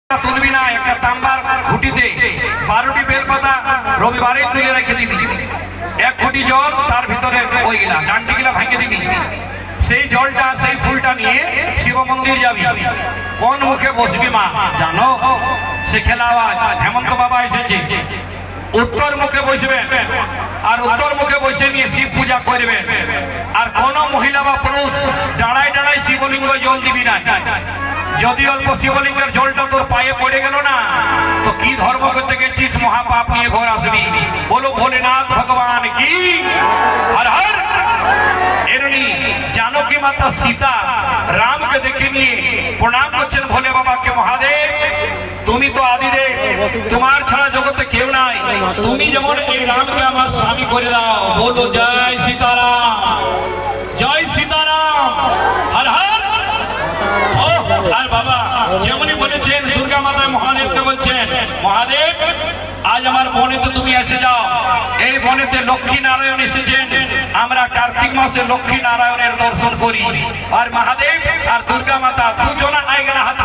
তুলবি না, একটা তাম্বার ঘুটিতে 12টি বেলপাতা রবিবারে তুলে রেখে দিবি। 1 ঘুটি জল, তার ভিতরে ওইগুলা ডান্ডিগুলা ভাঙে দিবি। সেই জলটা সেই ফুলটা নিয়ে শিব মন্দির যাবি। কোন মুখে বসবি মা জানো? সে খেলা আওয়াজ হেমন্ত বাবা এসেছে। উত্তর মুখে বসবেন, আর উত্তর মুখে বসে নিয়ে শিব পূজা করবেন। আর কোন মহিলা বা পুরুষ দাঁড়ায় দাঁড়ায় শিবলিঙ্গ জল দিবি না। যদি অল্প শিবলিঙ্গের জলটা তোর পায়ে পড়ে গেল না, তো কি ধর্ম করতে গেছিস? মহাপাপ নিয়ে ঘর আসবি। বলো ভোলেনাথ ভগবান কি হর হর। এমনি জানকী মাতা সীতা রামকে দেখে নিয়ে প্রণাম করছেন ভোলে বাবাকে। মহাদেব, তুমি তো আদিদেব, তোমার ছাড়া জগতে কেউ নাই। তুমি যেমন এই রামকে আমার স্বামী করে দাও। বলো জয় সীতারাম, জয় সীতারাম, হর হর। আর বাবা যেমনই বলেছেন দুর্গা মাতা মহাদেবকে বলছেন, মহাদেব আজ আমার বনেতে তুমি এসে যাও। এই বনেতে লক্ষ্মী নারায়ণ এসেছেন। আমরা কার্তিক মাসে লক্ষ্মী নারায়ণের দর্শন করি। আর মহাদেব আর দুর্গা মাতা দুজনা আই গেলা হাত